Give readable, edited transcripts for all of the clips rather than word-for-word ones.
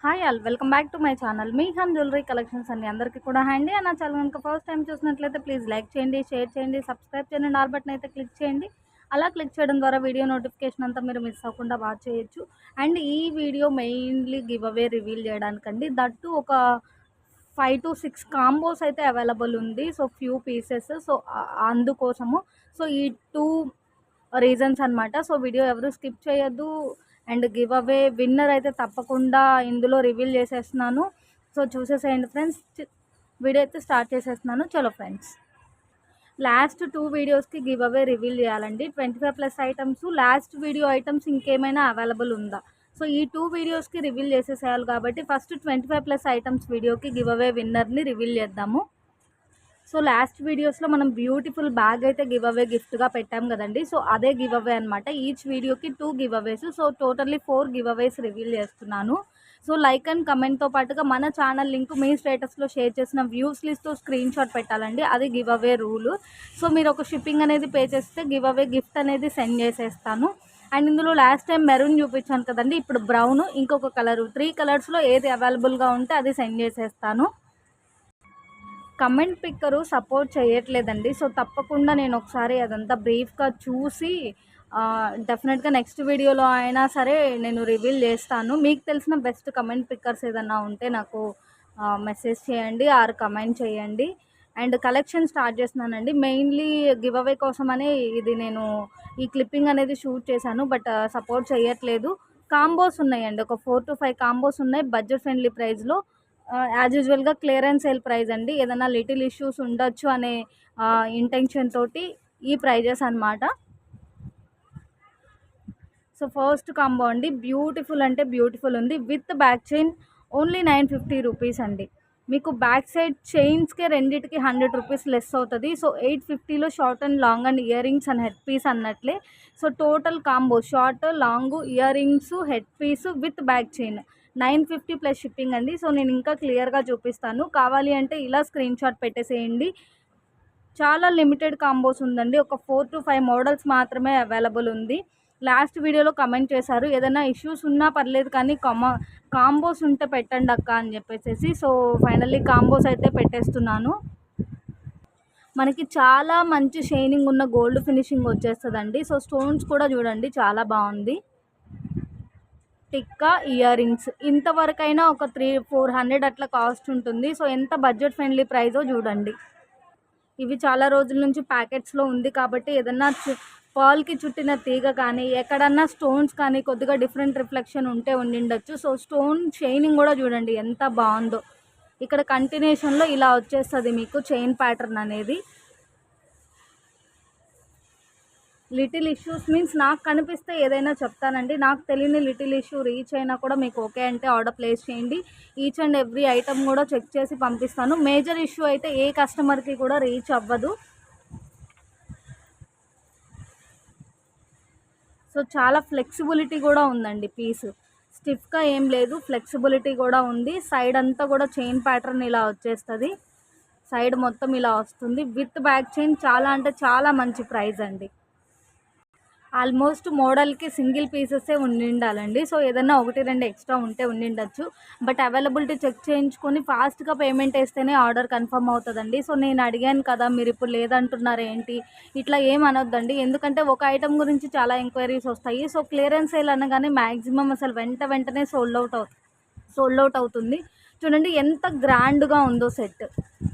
Hi all welcome back to my channel మీ హమ్ jewellery collections అండి. అందరికీ కూడా హ్యాండీ నా ఛానల్ కనుక ఫస్ట్ టైం చూసినట్లయితే ప్లీజ్ లైక్ చేయండి, షేర్ చేయండి, సబ్స్క్రైబ్ చేయండి, ఆల్ బటన్ అయితే క్లిక్ చేయండి. అలా క్లిక్ చేయడం ద్వారా వీడియో నోటిఫికేషన్ అంతా మీరు మిస్ అవ్వకుండా వాచ్ చేయొచ్చు. అండ్ ఈ video mainly giveaway reveal చేయడానికండి. దట్టు ఒక 5 to 6 కాంబోస్ అయితే అవైలబుల్ ఉంది. So few pieces. సో అందుకోసము సో ఈ 2 రీజన్స్ అనమాట. సో వీడియో ఎవరు స్కిప్ చేయొద్దు. అండ్ గివ్ అవే విన్నర్ అయితే తప్పకుండా ఇందులో రివీల్ చేసేస్తున్నాను. సో చూసేసేయండి ఫ్రెండ్స్. వీడియో అయితే స్టార్ట్ చేసేస్తున్నాను. చలో ఫ్రెండ్స్, లాస్ట్ 2 వీడియోస్కి గివ్ అవే రివీల్ చేయాలండి. 25+ ఐటమ్స్. లాస్ట్ వీడియో ఐటమ్స్ ఇంకేమైనా అవైలబుల్ ఉందా? సో ఈ 2 వీడియోస్కి రివీల్ చేసేసేయాలి కాబట్టి ఫస్ట్ 25+ ఐటమ్స్ వీడియోకి గివ్ అవే విన్నర్ని రివీల్ చేద్దాము. సో లాస్ట్ వీడియోస్లో మనం బ్యూటిఫుల్ బ్యాగ్ అయితే గివ్ అవే గిఫ్ట్గా పెట్టాం కదండి. సో అదే గివ్ అవే అనమాట. ఈచ్ వీడియోకి 2 giveaways. So totally 4 giveaways reveal చేస్తున్నాను. సో లైక్ అండ్ కమెంట్తో పాటుగా మన ఛానల్ లింక్ మీ స్టేటస్లో షేర్ చేసిన వ్యూస్ లిస్ట్తో స్క్రీన్ షాట్ పెట్టాలండి. అది గివ్ అవే రూల్. సో మీరు ఒక షిప్పింగ్ అనేది పే చేస్తే గివ్ అవే గిఫ్ట్ అనేది సెండ్ చేసేస్తాను. అండ్ ఇందులో లాస్ట్ టైం మెరూన్ చూపించాను కదండి, ఇప్పుడు బ్రౌన్, ఇంకొక కలరు, 3 కలర్స్లో ఏది అవైలబుల్గా ఉంటే అది సెండ్ చేసేస్తాను. కమెంట్ పిక్కరు సపోర్ట్ చేయట్లేదండి. సో తప్పకుండా నేను ఒకసారి అదంతా బ్రీఫ్గా చూసి డెఫినెట్గా నెక్స్ట్ వీడియోలో అయినా సరే నేను రివీల్ చేస్తాను. మీకు తెలిసిన బెస్ట్ కమెంట్ పిక్కర్స్ ఏదన్నా ఉంటే నాకు మెసేజ్ చేయండి ఆర్ కమెంట్ చేయండి. అండ్ కలెక్షన్ స్టార్ట్ చేస్తున్నానండి. మెయిన్లీ గివ్ అవే కోసమని ఇది నేను ఈ క్లిప్పింగ్ అనేది షూట్ చేశాను. బట్ సపోర్ట్ చేయట్లేదు. కాంబోస్ ఉన్నాయండి, ఒక 4 to 5 కాంబోస్ ఉన్నాయి బడ్జెట్ ఫ్రెండ్లీ ప్రైస్లో. యాజ్ యూజువల్గా క్లియరెన్స్ సేల్ ప్రైస్ అండి. ఏదైనా లిటిల్ ఇష్యూస్ ఉండొచ్చు అనే ఇంటెన్షన్ తోటి ఈ ప్రైజెస్ అనమాట. సో ఫస్ట్ కాంబో అండి, బ్యూటిఫుల్ అంటే బ్యూటిఫుల్ ఉంది. With back chain only 950 rupees అండి. మీకు బ్యాక్ సైడ్ చైన్స్కే రెండింటికి 100 రూపీస్ లెస్ అవుతుంది. సో 850లో short and long and ear rings and head piece అన్నట్లే. So total combo short, long, ear rings, head piece with back chain 950 plus shipping అండి. So నేను ఇంకా క్లియర్గా చూపిస్తాను. కావాలి అంటే ఇలా స్క్రీన్ షాట్ పెట్టేసేయండి. చాలా లిమిటెడ్ కాంబోస్ ఉందండి. ఒక 4 to 5 మోడల్స్ మాత్రమే అవైలబుల్ ఉంది. లాస్ట్ వీడియోలో కమెంట్ చేశారు ఏదైనా ఇష్యూస్ ఉన్నా పర్లేదు కానీ కాంబోస్ ఉంటే పెట్టండి అక్క అని చెప్పేసి. సో ఫైనల్లీ కాంబోస్ అయితే పెట్టేస్తున్నాను. మనకి చాలా మంచి షైనింగ్ ఉన్న గోల్డ్ ఫినిషింగ్ వచ్చేస్తుందండి. సో స్టోన్స్ కూడా చూడండి చాలా బాగుంది. టిక్కా ఇయర్ రింగ్స్ ఇంతవరకైనా ఒక 300-400 అట్లా కాస్ట్ ఉంటుంది. సో ఎంత బడ్జెట్ ఫ్రెండ్లీ ప్రైజో చూడండి. ఇవి చాలా రోజుల నుంచి ప్యాకెట్స్లో ఉంది కాబట్టి ఏదన్నా పాల్కి చుట్టిన తీగ కానీ ఎక్కడన్నా స్టోన్స్ కానీ కొద్దిగా డిఫరెంట్ రిఫ్లెక్షన్ ఉంటే ఉండిండొచ్చు. సో స్టోన్ షైనింగ్ కూడా చూడండి ఎంత బాగుందో. ఇక్కడ కంటిన్యూషన్లో ఇలా వచ్చేస్తుంది మీకు చైన్ ప్యాటర్న్ అనేది. లిటిల్ ఇష్యూస్ మీన్స్ నాకు కనిపిస్తే ఏదైనా చెప్తానండి. నాకు తెలియని లిటిల్ ఇష్యూ రీచ్ అయినా కూడా మీకు ఓకే అంటే ఆర్డర్ ప్లేస్ చేయండి. ఈచ్ అండ్ ఎవ్రీ ఐటమ్ కూడా చెక్ చేసి పంపిస్తాను. మేజర్ ఇష్యూ అయితే ఏ కస్టమర్కి కూడా రీచ్ అవ్వదు. సో చాలా ఫ్లెక్సిబిలిటీ కూడా ఉందండి. పీస్ స్టిఫ్గా ఏం లేదు, ఫ్లెక్సిబిలిటీ కూడా ఉంది. సైడ్ అంతా కూడా చైన్ ప్యాటర్న్ ఇలా వచ్చేస్తుంది. సైడ్ మొత్తం ఇలా వస్తుంది విత్ బ్యాక్ చైన్. చాలా అంటే చాలా మంచి ప్రైస్ అండి. ఆల్మోస్ట్ మోడల్కి సింగిల్ పీసెసే ఉండాలండి. సో ఏదన్నా 1-2 ఎక్స్ట్రా ఉంటే ఉండిండొచ్చు. బట్ అవైలబిలిటీ చెక్ చేయించుకొని ఫాస్ట్గా పేమెంట్ వేస్తేనే ఆర్డర్ కన్ఫర్మ్ అవుతుందండి. సో నేను అడిగాను కదా మీరు ఇప్పుడు లేదంటున్నారు ఏంటి, ఇట్లా ఏం అనొద్దండి. ఎందుకంటే ఒక ఐటమ్ గురించి చాలా ఎంక్వైరీస్ వస్తాయి. సో క్లియరెన్స్ సేల్ అనగానే మ్యాక్సిమం అసలు వెంటనే సోల్డ్ అవుట్ అవుతుంది. చూడండి ఎంత గ్రాండ్గా ఉందో సెట్,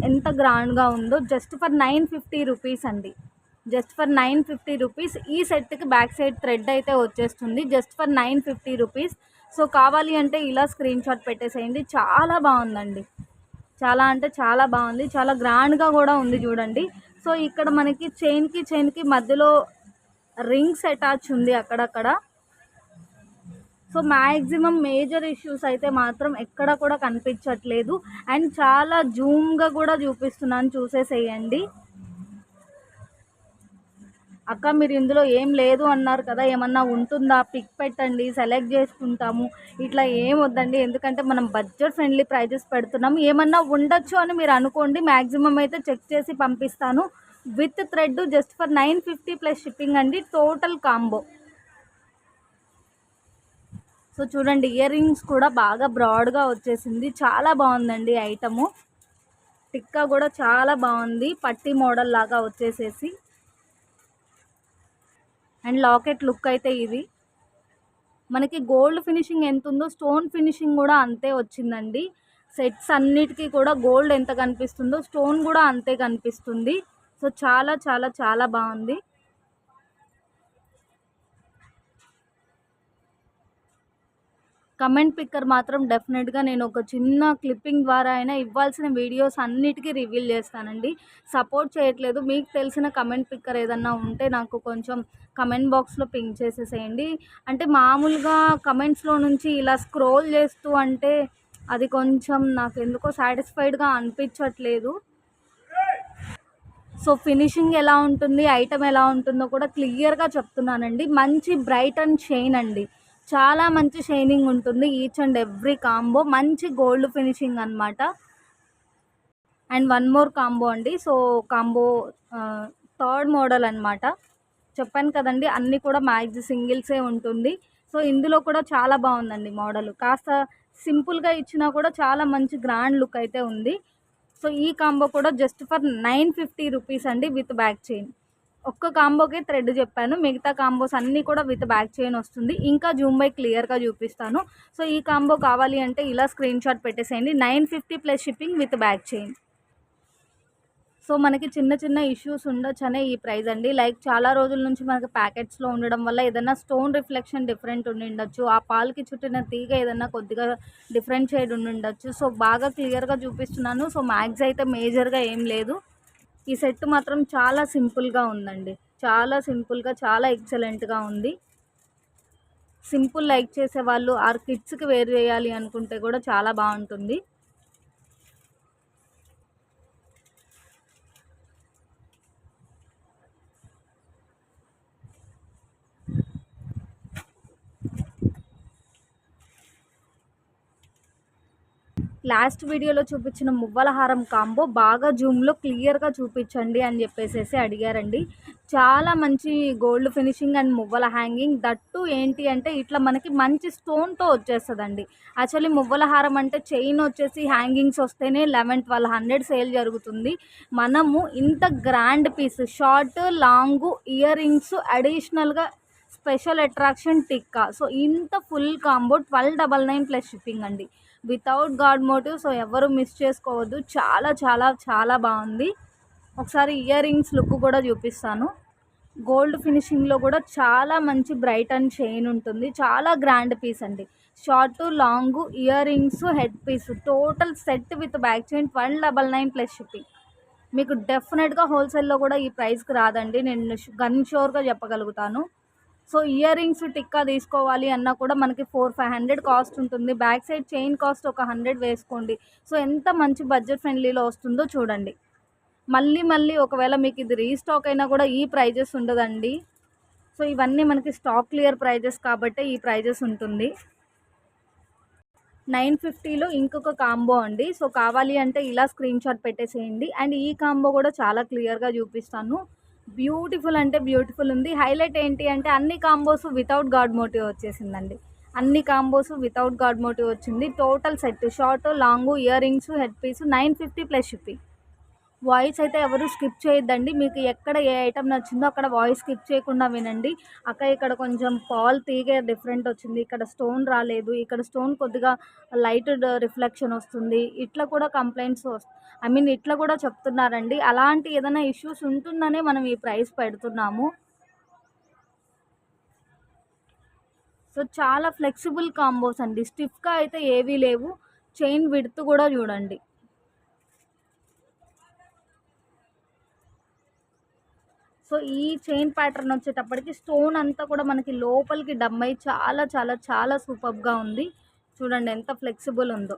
ఎంత గ్రాండ్గా ఉందో. జస్ట్ ఫర్ 950 రూపీస్ అండి. Just for 950 rupees. ఈ సెట్కి బ్యాక్ సైడ్ థ్రెడ్ అయితే వచ్చేస్తుంది. Just for 950 rupees. సో కావాలి అంటే ఇలా స్క్రీన్ షాట్ పెట్టేసేయండి. చాలా బాగుందండి, చాలా అంటే చాలా బాగుంది. చాలా గ్రాండ్గా కూడా ఉంది చూడండి. సో ఇక్కడ మనకి చైన్కి మధ్యలో రింగ్స్ అటాచ్ ఉంది అక్కడక్కడ. సో మ్యాక్సిమం మేజర్ ఇష్యూస్ అయితే మాత్రం ఎక్కడ కూడా కనిపించట్లేదు. అండ్ చాలా జూమ్గా కూడా చూపిస్తున్నాను, చూసేసేయండి. అక్క మీరు ఇందులో ఏం లేదు అన్నారు కదా, ఏమన్నా ఉంటుందా పిక్ పెట్టండి సెలెక్ట్ చేసుకుంటాము. ఇట్లా ఏం వద్దండి, ఎందుకంటే మనం బడ్జెట్ ఫ్రెండ్లీ ప్రైజెస్ పెడుతున్నాము. ఏమన్నా ఉండొచ్చు అని మీరు అనుకోండి, మ్యాక్సిమం అయితే చెక్ చేసి పంపిస్తాను. With thread just for 950 plus shipping అండి. Total combo. సో చూడండి ఇయర్ రింగ్స్ కూడా బాగా బ్రాడ్గా వచ్చేసింది, చాలా బాగుందండి ఐటము. టిక్కా కూడా చాలా బాగుంది, పట్టి మోడల్ లాగా వచ్చేసేసి. అండ్ లాకెట్ లుక్ అయితే ఇది మనకి గోల్డ్ ఫినిషింగ్ ఎంత ఉందో స్టోన్ ఫినిషింగ్ కూడా అంతే వచ్చిందండి. సెట్స్ అన్నిటికీ కూడా గోల్డ్ ఎంత కనిపిస్తుందో స్టోన్ కూడా అంతే కనిపిస్తుంది. సో చాలా చాలా చాలా బాగుంది. కమెంట్ పిక్కర్ మాత్రం డెఫినెట్గా నేను ఒక చిన్న క్లిప్పింగ్ ద్వారా అయినా ఇవ్వాల్సిన వీడియోస్ అన్నిటికీ రివీల్ చేస్తానండి. సపోర్ట్ చేయట్లేదు, మీకు తెలిసిన కమెంట్ పిక్కర్ ఏదన్నా ఉంటే నాకు కొంచెం కమెంట్ బాక్స్లో పింక్ చేసేసేయండి. అంటే మామూలుగా కమెంట్స్లో నుంచి ఇలా స్క్రోల్ చేస్తూ అంటే అది కొంచెం నాకు ఎందుకో సాటిస్ఫైడ్గా అనిపించట్లేదు. సో ఫినిషింగ్ ఎలా ఉంటుంది, ఐటమ్ ఎలా ఉంటుందో కూడా క్లియర్గా చెప్తున్నానండి. మంచి బ్రైట్ అండ్ షైన్ అండి, చాలా మంచి షైనింగ్ ఉంటుంది ఈచ్ అండ్ ఎవ్రీ కాంబో. మంచి గోల్డ్ ఫినిషింగ్ అనమాట. అండ్ వన్ మోర్ కాంబో అండి. సో కాంబో థర్డ్ మోడల్ అనమాట. చెప్పాను కదండి అన్నీ కూడా మ్యాక్స్ సింగిల్సే ఉంటుంది. సో ఇందులో కూడా చాలా బాగుందండి మోడల్. కాస్త సింపుల్గా ఇచ్చినా కూడా చాలా మంచి గ్రాండ్ లుక్ అయితే ఉంది. సో ఈ కాంబో కూడా జస్ట్ ఫర్ 950 రూపీస్ అండి విత్ బ్యాక్ చైన్. ఒక్క కాంబోకే థ్రెడ్ చెప్పాను, మిగతా కాంబోస్ అన్నీ కూడా విత్ బ్యాక్ చైన్ వస్తుంది. ఇంకా జూమ్ బై క్లియర్గా చూపిస్తాను. సో ఈ కాంబో కావాలి అంటే ఇలా స్క్రీన్ షాట్ పెట్టేసేయండి. 950 plus shipping with back chain. So మనకి చిన్న చిన్న ఇష్యూస్ ఉండొచ్చనే ఈ ప్రైస్ అండి. లైక్ చాలా రోజుల నుంచి మనకి ప్యాకెట్స్లో ఉండడం వల్ల ఏదైనా స్టోన్ రిఫ్లెక్షన్ డిఫరెంట్ ఉండిండొచ్చు, ఆ పాలకి చుట్టిన తీగ ఏదైనా కొద్దిగా డిఫరెంట్ షేడ్ ఉండిండొచ్చు. సో బాగా క్లియర్గా చూపిస్తున్నాను. సో మ్యాక్స్ అయితే మేజర్గా ఏం లేదు. ఈ సెట్ మాత్రం చాలా సింపుల్గా ఉందండి, చాలా సింపుల్గా చాలా ఎక్సలెంట్గా ఉంది. సింపుల్ లైక్ చేసేవాళ్ళు ఆర్ కిడ్స్కి వేర్ చేయాలి అనుకుంటే కూడా చాలా బాగుంటుంది. లాస్ట్ వీడియోలో చూపించిన మువ్వల హారం కాంబో బాగా జూమ్లో క్లియర్గా చూపించండి అని చెప్పేసి అడిగారండి. చాలా మంచి గోల్డ్ ఫినిషింగ్ అండ్ మువ్వల హ్యాంగింగ్. దట్టు ఏంటి అంటే ఇట్లా మనకి మంచి స్టోన్తో వచ్చేస్తుందండి. యాక్చువల్లీ మువ్వల హారం అంటే చైన్ వచ్చేసి హ్యాంగింగ్స్ వస్తేనే 1100-1200 సేల్ జరుగుతుంది. మనము ఇంత grand piece short long ear rings అడిషనల్గా స్పెషల్ అట్రాక్షన్ టిక్కా. సో ఇంత ఫుల్ కాంబో 1299 ప్లస్ షిప్పింగ్ అండి, వితౌట్ గాడ్ మోటివ్. సో ఎవరు మిస్ చేసుకోవద్దు, చాలా చాలా చాలా బాగుంది. ఒకసారి ఇయర్ రింగ్స్ లుక్ కూడా చూపిస్తాను. గోల్డ్ ఫినిషింగ్లో కూడా చాలా మంచి బ్రైట్ అండ్ షైన్ ఉంటుంది. చాలా గ్రాండ్ పీస్ అండి. Short long ear rings head piece total set with back chain 1299 plus shipping. మీకు డెఫినెట్గా హోల్సేల్లో కూడా ఈ ప్రైస్కి రాదండి, నేను గన్ షోర్గా చెప్పగలుగుతాను. సో ఇయర్ రింగ్స్ టిక్కా తీసుకోవాలి అన్నా కూడా మనకి 400-500 కాస్ట్ ఉంటుంది. బ్యాక్ సైడ్ చైన్ కాస్ట్ ఒక 100 వేసుకోండి. సో ఎంత మంచి బడ్జెట్ ఫ్రెండ్లీలో వస్తుందో చూడండి. మళ్ళీ ఒకవేళ మీకు ఇది రీస్టాక్ అయినా కూడా ఈ ప్రైజెస్ ఉండదండి. సో ఇవన్నీ మనకి స్టాక్ క్లియర్ ప్రైజెస్ కాబట్టి ఈ ప్రైజెస్ ఉంటుంది. 950లో ఇంకొక కాంబో అండి. సో కావాలి అంటే ఇలా స్క్రీన్ షాట్ పెట్టేసేయండి. అండ్ ఈ కాంబో కూడా చాలా క్లియర్గా చూపిస్తాను. బ్యూటిఫుల్ అంటే బ్యూటిఫుల్ ఉంది. హైలైట్ ఏంటి అంటే అన్ని కాంబోస్ వితౌట్ గాడ్ మోటివ్ వచ్చేసిందండి. అన్ని కాంబోస్ వితౌట్ గాడ్ మోటివ్ వచ్చింది. Total set short long ear rings head piece 950 plus shipping. వాయిస్ అయితే ఎవరు స్కిప్ చేయొద్దండి. మీకు ఎక్కడ ఏ ఐటమ్ నచ్చిందో అక్కడ వాయిస్ స్కిప్ చేయకుండా వినండి. ఇక్కడ కొంచెం పాల్ తీగే డిఫరెంట్ వచ్చింది, ఇక్కడ స్టోన్ రాలేదు, ఇక్కడ స్టోన్ కొద్దిగా లైట్ రిఫ్లెక్షన్ వస్తుంది, ఇట్లా కూడా కంప్లైంట్స్ ఇట్లా కూడా చెప్తున్నారండి. అలాంటి ఏదైనా ఇష్యూస్ ఉంటుందనే మనం ఈ ప్రైస్ పెడుతున్నాము. సో చాలా ఫ్లెక్సిబుల్ కాంబోస్ అండి, స్టిఫ్గా అయితే ఏవీ లేవు. చైన్ విడ్త్ కూడా చూడండి. సో ఈ చైన్ ప్యాటర్న్ వచ్చేటప్పటికి స్టోన్ అంతా కూడా మనకి లోపలికి డమ్మై చాలా చాలా చాలా సూపర్గా ఉంది. చూడండి ఎంత ఫ్లెక్సిబుల్ ఉందో.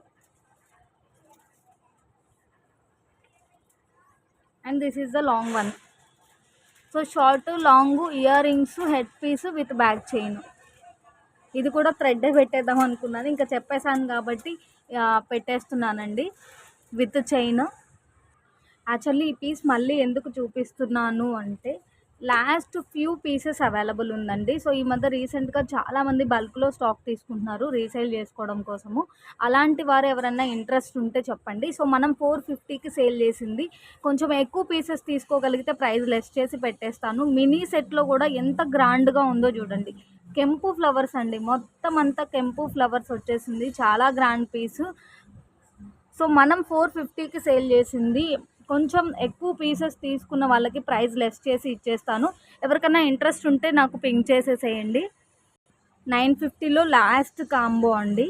And this is the long one. So short long ear rings head piece with back chain. ఇది కూడా థ్రెడ్డే పెట్టేద్దాం అనుకున్నాను, ఇంకా చెప్పేశాను కాబట్టి పెట్టేస్తున్నానండి విత్ చైన్. యాక్చువల్లీ ఈ పీస్ మళ్ళీ ఎందుకు చూపిస్తున్నాను అంటే లాస్ట్ ఫ్యూ పీసెస్ అవైలబుల్ ఉందండి. సో ఈ మధ్య రీసెంట్గా చాలామంది బల్క్లో స్టాక్ తీసుకుంటున్నారు రీసేల్ చేసుకోవడం కోసము. అలాంటి వారు ఎవరైనా ఇంట్రెస్ట్ ఉంటే చెప్పండి. సో మనం 450కి సేల్ చేసింది. కొంచెం ఎక్కువ పీసెస్ తీసుకోగలిగితే ప్రైస్ లెస్ చేసి పెట్టేస్తాను. మినీ సెట్లో కూడా ఎంత గ్రాండ్గా ఉందో చూడండి. కెంపు ఫ్లవర్స్ అండి, మొత్తం అంతా కెంపు ఫ్లవర్స్ వచ్చేసింది, చాలా గ్రాండ్ పీసు. సో మనం 450కి సేల్ చేసింది. కొంచెం ఎక్కువ పీసెస్ తీసుకున్న వాళ్ళకి ప్రైస్ లెస్ చేసి ఇచ్చేస్తాను. ఎవరికైనా ఇంట్రెస్ట్ ఉంటే నాకు పింక్ చేసేసేయండి. 950లో లాస్ట్ కాంబో అండి.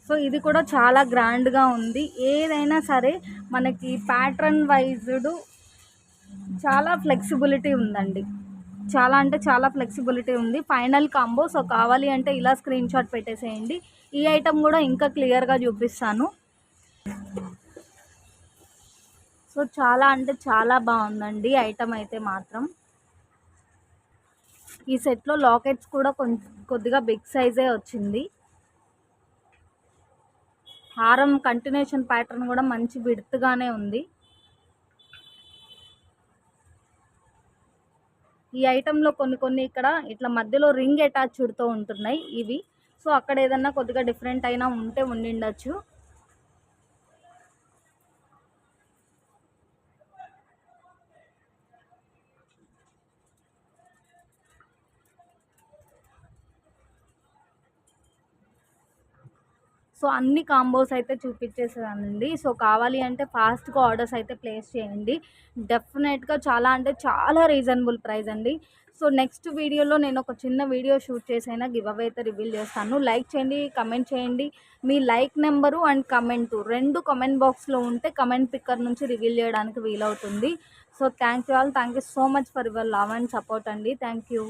సో ఇది కూడా చాలా గ్రాండ్గా ఉంది. ఏదైనా సరే మనకి ప్యాటర్న్ వైజ్డ్ చాలా ఫ్లెక్సిబిలిటీ ఉందండి. చాలా అంటే చాలా ఫ్లెక్సిబిలిటీ ఉంది. Final combo. సో కావాలి అంటే ఇలా స్క్రీన్ షాట్ పెట్టేసేయండి. ఈ ఐటమ్ కూడా ఇంకా క్లియర్గా చూపిస్తాను. సో చాలా అంటే చాలా బాగుందండి ఐటమ్ అయితే మాత్రం. ఈ సెట్లో లాకెట్స్ కూడా కొద్దిగా బిగ్ సైజే వచ్చింది. హారం కంటిన్యూషన్ ప్యాటర్న్ కూడా మంచి విడ్త్గానే ఉంది. ఈ ఐటెంలో కొన్ని ఇక్కడ ఇట్లా మధ్యలో రింగ్ అటాచ్డ్తో ఉంటున్నాయి ఇవి. సో అక్కడ ఏదన్నా కొద్దిగా డిఫరెంట్ అయినా ఉంటే ఉండిండొచ్చు. సో అన్ని కాంబోస్ అయితే చూపించేసానండి. సో కావాలి అంటే ఫాస్ట్గా ఆర్డర్స్ అయితే ప్లేస్ చేయండి. డెఫినెట్గా చాలా అంటే చాలా రీజనబుల్ ప్రైస్ అండి. సో నెక్స్ట్ వీడియోలో నేను ఒక చిన్న వీడియో షూట్ చేసైనా గివ్ అవే అయితే రివీల్ చేస్తాను. లైక్ చేయండి, కమెంట్ చేయండి. మీ లైక్ నెంబరు అండ్ కమెంటు రెండు కమెంట్ బాక్స్లో ఉంటే కమెంట్ పిక్కర్ నుంచి రివీల్ చేయడానికి వీలవుతుంది. So thank you all. Thank you so much for your love and support అండి. Thank you.